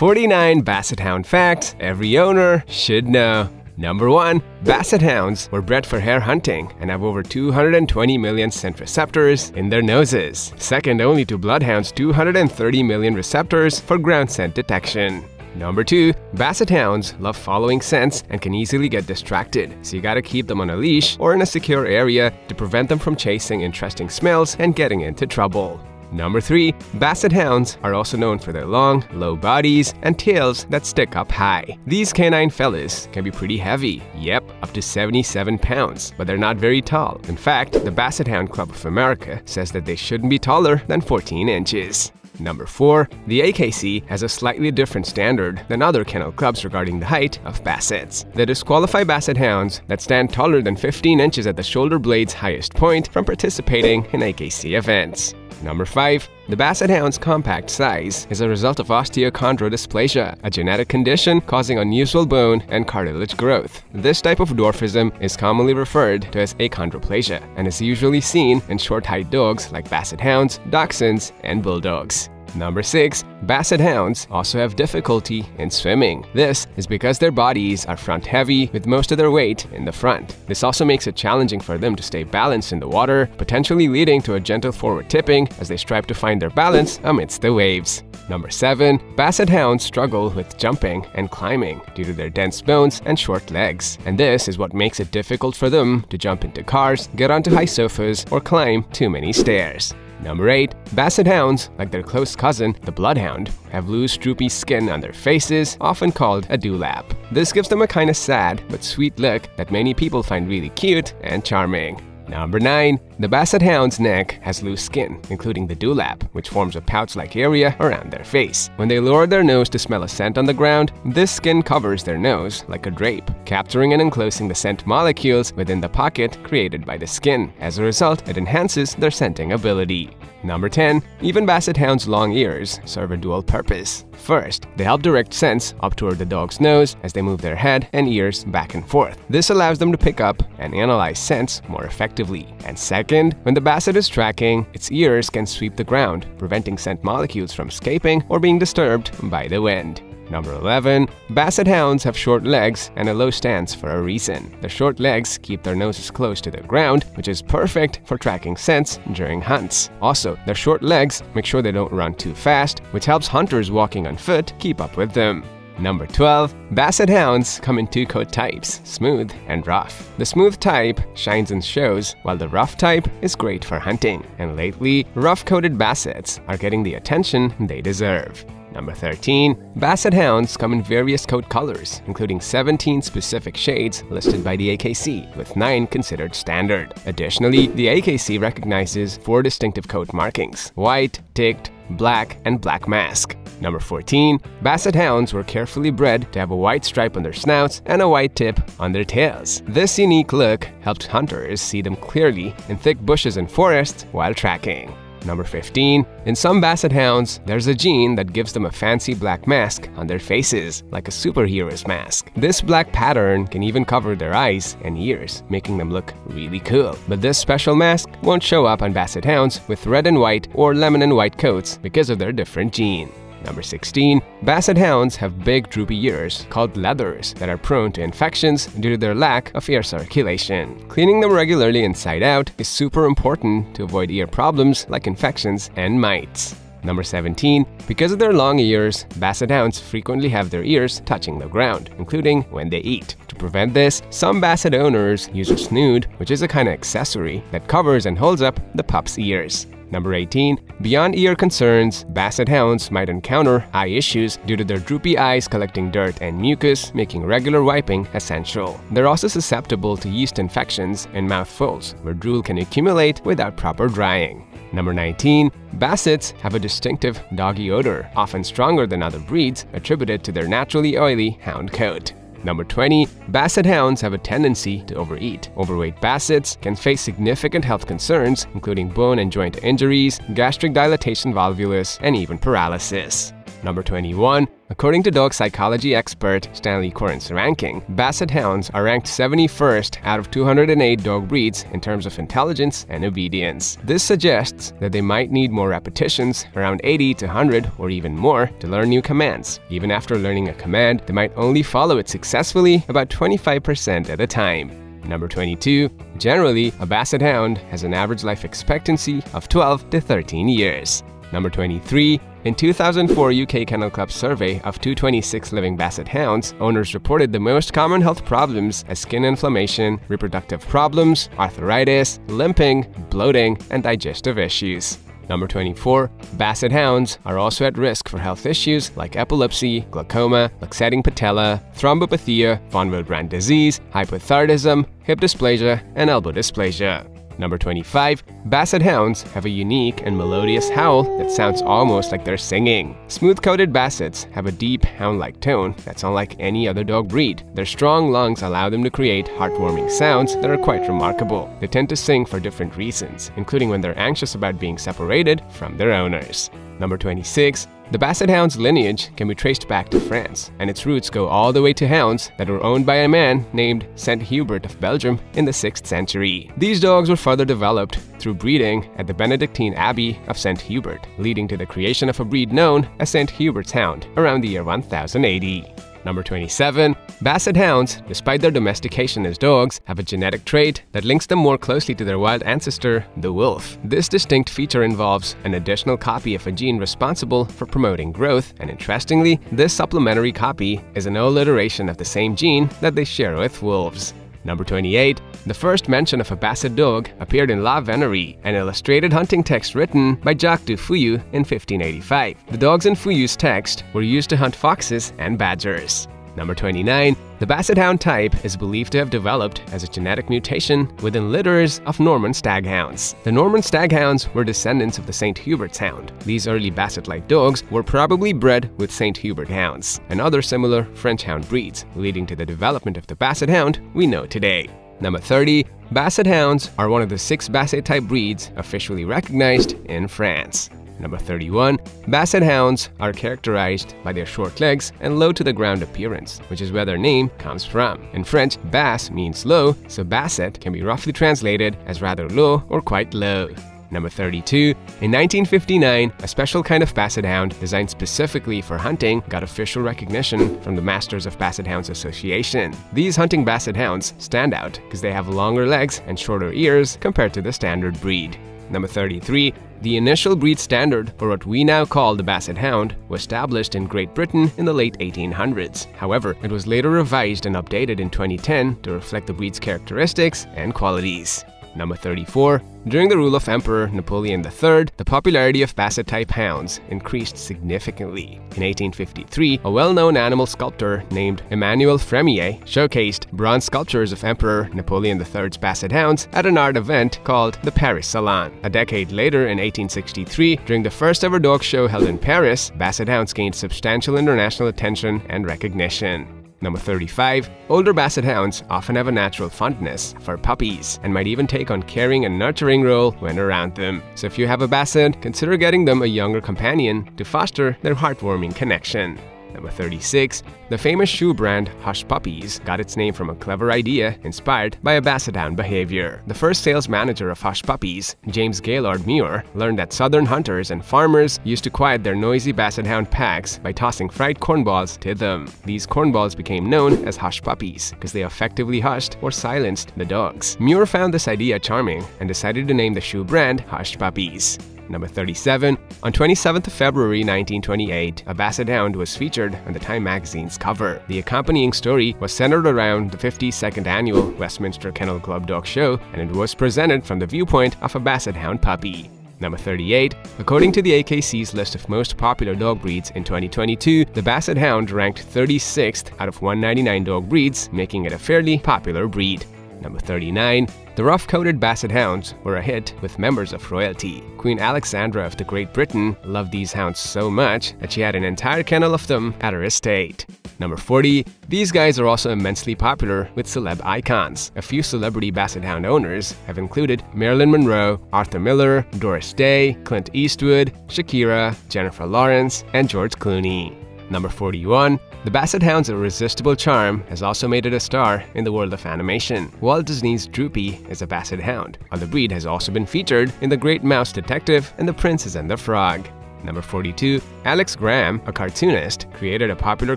49 Basset Hound facts every owner should know. Number 1. Basset Hounds were bred for hair hunting and have over 220 million scent receptors in their noses, second only to Bloodhound's 230 million receptors for ground scent detection. Number 2. Basset Hounds love following scents and can easily get distracted, so you gotta keep them on a leash or in a secure area to prevent them from chasing interesting smells and getting into trouble. Number 3. Basset Hounds are also known for their long, low bodies and tails that stick up high. These canine fellas can be pretty heavy, yep, up to 77 pounds, but they're not very tall. In fact, the Basset Hound Club of America says that they shouldn't be taller than 14 inches. Number 4. The AKC has a slightly different standard than other kennel clubs regarding the height of Bassets. They disqualify Basset Hounds that stand taller than 15 inches at the shoulder blade's highest point from participating in AKC events. Number 5. The Basset Hound's compact size is a result of osteochondrodysplasia, a genetic condition causing unusual bone and cartilage growth. This type of dwarfism is commonly referred to as achondroplasia and is usually seen in short-height dogs like Basset Hounds, Dachshunds, and Bulldogs. Number 6. Basset Hounds also have difficulty in swimming. This is because their bodies are front-heavy with most of their weight in the front. This also makes it challenging for them to stay balanced in the water, potentially leading to a gentle forward tipping as they strive to find their balance amidst the waves. Number 7. Basset Hounds struggle with jumping and climbing due to their dense bones and short legs. And this is what makes it difficult for them to jump into cars, get onto high sofas, or climb too many stairs. Number 8. Basset Hounds, like their close cousin, the Bloodhound, have loose, droopy skin on their faces, often called a dewlap. This gives them a kinda sad but sweet look that many people find really cute and charming. Number 9. The Basset Hound's neck has loose skin, including the dewlap, which forms a pouch-like area around their face. When they lower their nose to smell a scent on the ground, this skin covers their nose like a drape, capturing and enclosing the scent molecules within the pocket created by the skin. As a result, it enhances their scenting ability. Number 10. Even Basset Hounds' long ears serve a dual purpose. First, they help direct scents up toward the dog's nose as they move their head and ears back and forth. This allows them to pick up and analyze scents more effectively. And second, when the Basset is tracking, its ears can sweep the ground, preventing scent molecules from escaping or being disturbed by the wind. Number 11. Basset Hounds have short legs and a low stance for a reason. The short legs keep their noses close to the ground, which is perfect for tracking scents during hunts. Also, their short legs make sure they don't run too fast, which helps hunters walking on foot keep up with them. Number 12. Basset Hounds come in two coat types, smooth and rough. The smooth type shines and shows, while the rough type is great for hunting. And lately, rough-coated Bassets are getting the attention they deserve. Number 13. Basset Hounds come in various coat colors, including 17 specific shades listed by the AKC, with 9 considered standard. Additionally, the AKC recognizes 4 distinctive coat markings: white, ticked, black, and black mask. Number 14. Basset Hounds were carefully bred to have a white stripe on their snouts and a white tip on their tails. This unique look helped hunters see them clearly in thick bushes and forests while tracking. Number 15. In some Basset Hounds, there's a gene that gives them a fancy black mask on their faces, like a superhero's mask. This black pattern can even cover their eyes and ears, making them look really cool. But this special mask won't show up on Basset Hounds with red and white or lemon and white coats because of their different gene. Number 16. Basset Hounds have big droopy ears called leathers that are prone to infections due to their lack of air circulation. Cleaning them regularly inside out is super important to avoid ear problems like infections and mites. Number 17. Because of their long ears, Basset Hounds frequently have their ears touching the ground, including when they eat. To prevent this, some Basset owners use a snood, which is a kind of accessory that covers and holds up the pup's ears. Number 18. Beyond ear concerns, Basset Hounds might encounter eye issues due to their droopy eyes collecting dirt and mucus, making regular wiping essential. They're also susceptible to yeast infections and mouth folds, where drool can accumulate without proper drying. Number 19. Bassets have a distinctive doggy odor, often stronger than other breeds, attributed to their naturally oily hound coat. Number 20. Basset Hounds have a tendency to overeat. Overweight Bassets can face significant health concerns, including bone and joint injuries, gastric dilatation volvulus, and even paralysis. Number 21. According to dog psychology expert Stanley Coren's ranking, Basset Hounds are ranked 71st out of 208 dog breeds in terms of intelligence and obedience. This suggests that they might need more repetitions, around 80 to 100 or even more, to learn new commands. Even after learning a command, they might only follow it successfully about 25% at a time. Number 22. Generally, a Basset Hound has an average life expectancy of 12 to 13 years. Number 23. In 2004 UK Kennel Club survey of 226 living Basset Hounds, owners reported the most common health problems as skin inflammation, reproductive problems, arthritis, limping, bloating, and digestive issues. Number 24. Basset Hounds are also at risk for health issues like epilepsy, glaucoma, luxating patella, thrombopathia, von Willebrand disease, hypothyroidism, hip dysplasia, and elbow dysplasia. Number 25. Basset Hounds have a unique and melodious howl that sounds almost like they're singing. Smooth-coated Bassets have a deep, hound-like tone that's unlike any other dog breed. Their strong lungs allow them to create heartwarming sounds that are quite remarkable. They tend to sing for different reasons, including when they're anxious about being separated from their owners. Number 26. The Basset Hound's lineage can be traced back to France, and its roots go all the way to hounds that were owned by a man named Saint Hubert of Belgium in the 6th century. These dogs were further developed through breeding at the Benedictine Abbey of Saint Hubert, leading to the creation of a breed known as Saint Hubert's Hound around the year 1080. Number 27. Basset Hounds, despite their domestication as dogs, have a genetic trait that links them more closely to their wild ancestor, the wolf. This distinct feature involves an additional copy of a gene responsible for promoting growth, and interestingly, this supplementary copy is an alliteration of the same gene that they share with wolves. Number 28. The first mention of a Basset dog appeared in La Venerie, an illustrated hunting text written by Jacques de Fouillou in 1585. The dogs in Fouillou's text were used to hunt foxes and badgers. Number 29. The Basset Hound type is believed to have developed as a genetic mutation within litters of Norman Staghounds. The Norman Staghounds were descendants of the St. Hubert's Hound. These early Basset-like dogs were probably bred with St. Hubert Hounds and other similar French Hound breeds, leading to the development of the Basset Hound we know today. Number 30. Basset Hounds are one of the 6 Basset-type breeds officially recognized in France. Number 31. Basset Hounds are characterized by their short legs and low-to-the-ground appearance, which is where their name comes from. In French, basse means low, so Basset can be roughly translated as rather low or quite low. Number 32. In 1959, a special kind of Basset Hound designed specifically for hunting got official recognition from the Masters of Basset Hounds Association. These hunting Basset Hounds stand out because they have longer legs and shorter ears compared to the standard breed. Number 33. The initial breed standard for what we now call the Basset Hound was established in Great Britain in the late 1800s. However, it was later revised and updated in 2010 to reflect the breed's characteristics and qualities. Number 34. During the rule of Emperor Napoleon III, the popularity of Basset-type hounds increased significantly. In 1853, a well-known animal sculptor named Emmanuel Fremier showcased bronze sculptures of Emperor Napoleon III's Basset Hounds at an art event called the Paris Salon. A decade later, in 1863, during the first-ever dog show held in Paris, Basset Hounds gained substantial international attention and recognition. Number 35. Older Basset Hounds often have a natural fondness for puppies and might even take on caring and nurturing role when around them. So if you have a Basset, consider getting them a younger companion to foster their heartwarming connection. Number 36. The famous shoe brand Hush Puppies got its name from a clever idea inspired by a Basset Hound behavior. The first sales manager of Hush Puppies, James Gaylord Muir, learned that southern hunters and farmers used to quiet their noisy Basset Hound packs by tossing fried cornballs to them. These cornballs became known as Hush Puppies because they effectively hushed or silenced the dogs. Muir found this idea charming and decided to name the shoe brand Hush Puppies. Number 37. On 27th of February 1928, a Basset Hound was featured on the Time magazine's cover. The accompanying story was centered around the 52nd annual Westminster Kennel Club Dog Show, and it was presented from the viewpoint of a Basset Hound puppy. Number 38. According to the AKC's list of most popular dog breeds in 2022, the Basset Hound ranked 36th out of 199 dog breeds, making it a fairly popular breed. Number 39. The rough-coated Basset Hounds were a hit with members of royalty. Queen Alexandra of the Great Britain loved these hounds so much that she had an entire kennel of them at her estate. Number 40. These guys are also immensely popular with celeb icons. A few celebrity Basset Hound owners have included Marilyn Monroe, Arthur Miller, Doris Day, Clint Eastwood, Shakira, Jennifer Lawrence, and George Clooney. Number 41. The Basset Hound's irresistible charm has also made it a star in the world of animation. Walt Disney's Droopy is a Basset Hound, while the breed has also been featured in The Great Mouse Detective and The Princess and the Frog. Number 42. Alex Graham, a cartoonist, created a popular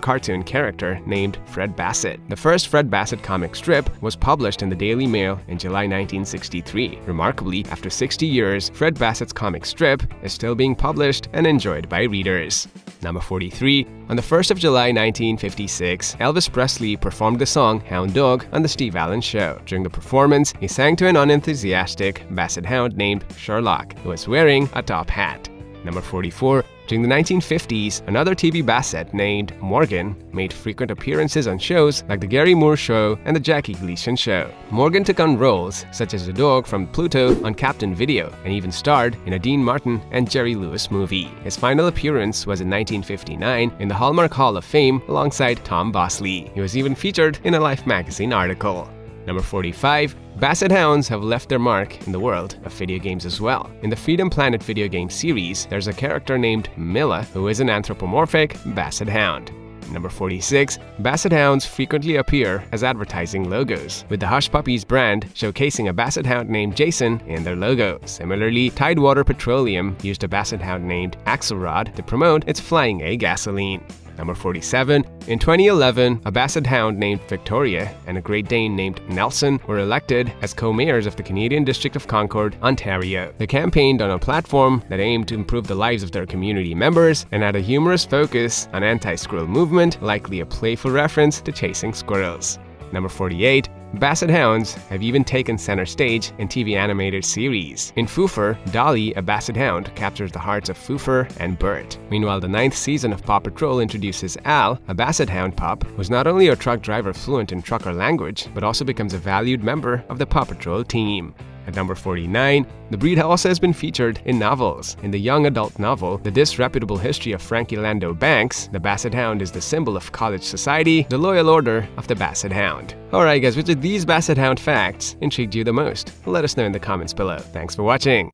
cartoon character named Fred Basset. The first Fred Basset comic strip was published in the Daily Mail in July 1963. Remarkably, after 60 years, Fred Basset's comic strip is still being published and enjoyed by readers. Number 43. On the 1st of July 1956, Elvis Presley performed the song Hound Dog on The Steve Allen Show. During the performance, he sang to an unenthusiastic Basset Hound named Sherlock, who was wearing a top hat. Number 44. During the 1950s, another TV Basset named Morgan made frequent appearances on shows like The Gary Moore Show and The Jackie Gleason Show. Morgan took on roles such as the dog from Pluto on Captain Video and even starred in a Dean Martin and Jerry Lewis movie. His final appearance was in 1959 in the Hallmark Hall of Fame alongside Tom Bosley. He was even featured in a Life magazine article. Number 45. Basset Hounds have left their mark in the world of video games as well. In the Freedom Planet video game series, there's a character named Milla who is an anthropomorphic Basset Hound. Number 46. Basset Hounds frequently appear as advertising logos, with the Hush Puppies brand showcasing a Basset Hound named Jason in their logo. Similarly, Tidewater Petroleum used a Basset Hound named Axelrod to promote its Flying A gasoline. Number 47. In 2011, a Basset Hound named Victoria and a Great Dane named Nelson were elected as co-mayors of the Canadian District of Concord, Ontario. They campaigned on a platform that aimed to improve the lives of their community members and had a humorous focus on anti-squirrel movement, likely a playful reference to chasing squirrels. Number 48. Basset Hounds have even taken center stage in TV animated series. In Foofer, Dolly, a Basset Hound, captures the hearts of Foofer and Bert. Meanwhile, the 9th season of Paw Patrol introduces Al, a Basset Hound pup, who's not only a truck driver fluent in trucker language, but also becomes a valued member of the Paw Patrol team. At number 49, the breed also has been featured in novels. In the young adult novel, The Disreputable History of Frankie Lando Banks, the Basset Hound is the symbol of college society, the loyal order of the Basset Hound. Alright guys, which of these Basset Hound facts intrigued you the most? Let us know in the comments below. Thanks for watching!